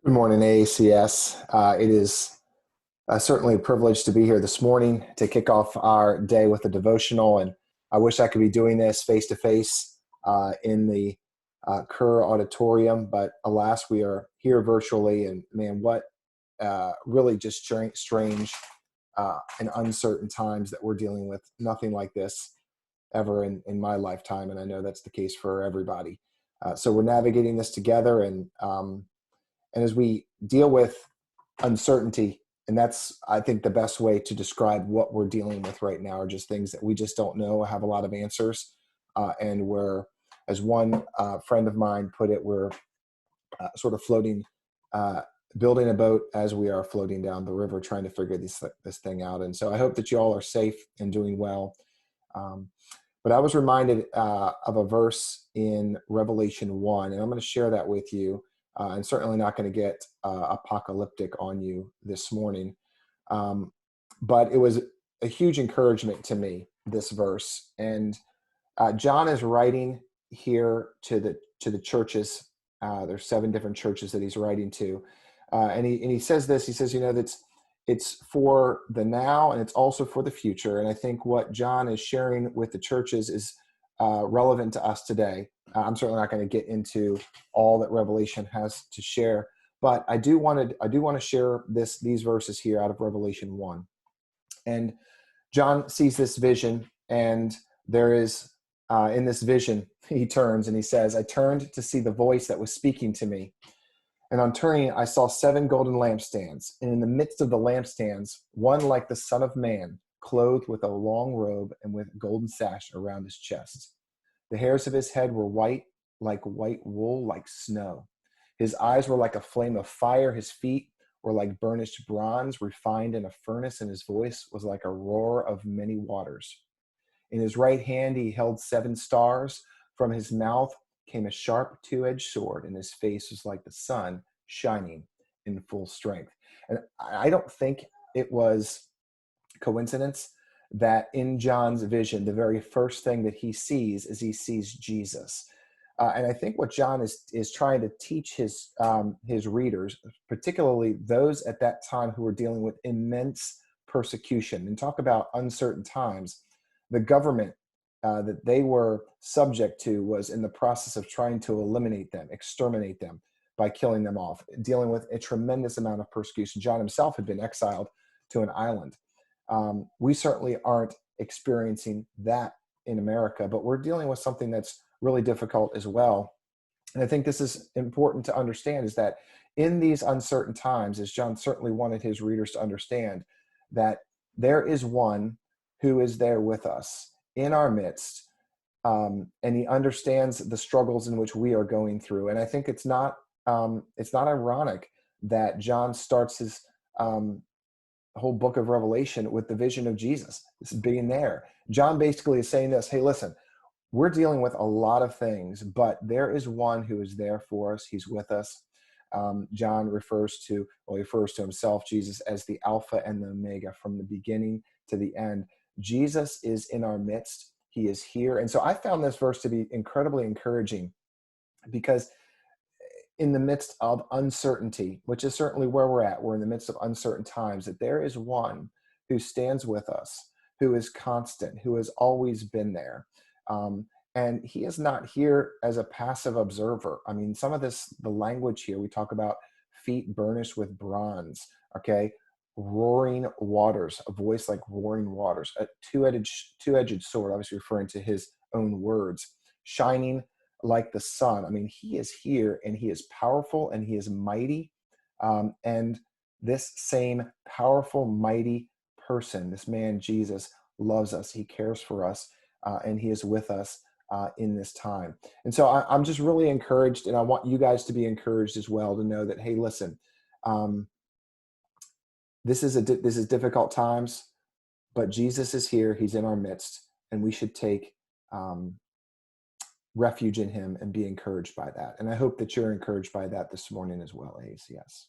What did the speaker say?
Good morning, AACS. It is certainly a privilege to be here this morning to kick off our day with a devotional. And I wish I could be doing this face to face in the Kerr Auditorium, but alas, we are here virtually. And man, what really just strange and uncertain times that we're dealing with. Nothing like this ever in my lifetime. And I know that's the case for everybody. So we're navigating this together. And as we deal with uncertainty, and that's, I think, the best way to describe what we're dealing with right now are just things that we just don't know, have a lot of answers. And we're, as one friend of mine put it, we're sort of floating, building a boat as we are floating down the river, trying to figure this thing out. And so I hope that you all are safe and doing well. But I was reminded of a verse in Revelation 1, and I'm going to share that with you. And certainly not going to get apocalyptic on you this morning. But it was a huge encouragement to me, this verse. And John is writing here to the churches. There's 7 different churches that he's writing to. And he says this, he says, it's for the now and it's also for the future. And I think what John is sharing with the churches is relevant to us today. I'm certainly not going to get into all that Revelation has to share, but I do want to share these verses here out of Revelation 1. And John sees this vision, and there is in this vision, he turns and he says, "I turned to see the voice that was speaking to me. And on turning, I saw 7 golden lampstands. And in the midst of the lampstands, one like the Son of Man, clothed with a long robe and with golden sash around his chest. The hairs of his head were white, like white wool, like snow. His eyes were like a flame of fire. His feet were like burnished bronze, refined in a furnace, and his voice was like a roar of many waters. In his right hand he held 7 stars. From his mouth came a sharp 2-edged sword, and his face was like the sun shining in full strength." And I don't think it was coincidence that in John's vision, the very first thing that he sees is Jesus. And I think what John is trying to teach his readers, particularly those at that time who were dealing with immense persecution, and talk about uncertain times, the government that they were subject to was in the process of trying to eliminate them, exterminate them by killing them off, dealing with a tremendous amount of persecution. John himself had been exiled to an island. We certainly aren't experiencing that in America, but we're dealing with something that's really difficult as well. And I think this is important to understand, is that in these uncertain times, as John certainly wanted his readers to understand, that there is one who is there with us in our midst, and he understands the struggles in which we are going through. And I think it's not ironic that John starts his whole book of Revelation with the vision of Jesus, this being there. John basically is saying this: hey, listen, we're dealing with a lot of things, but there is one who is there for us. He's with us. John refers to himself, Jesus, as the Alpha and the Omega, from the beginning to the end. Jesus is in our midst. He is here. And so I found this verse to be incredibly encouraging, because in the midst of uncertainty, which is certainly where we're in the midst of uncertain times, that there is one who stands with us, who is constant, who has always been there. And he is not here as a passive observer. I mean, some of the language here, we talk about feet burnished with bronze, okay? Roaring waters, a voice like roaring waters, a two-edged sword, obviously referring to his own words, shining like the sun. I mean, he is here, and he is powerful, and he is mighty. And this same powerful, mighty person, this man, Jesus, loves us. He cares for us, and he is with us in this time. And so I'm just really encouraged, and I want you guys to be encouraged as well, to know that, hey, listen, this is difficult times, but Jesus is here. He's in our midst, and we should take refuge in him and be encouraged by that. And I hope that you're encouraged by that this morning as well, ACS.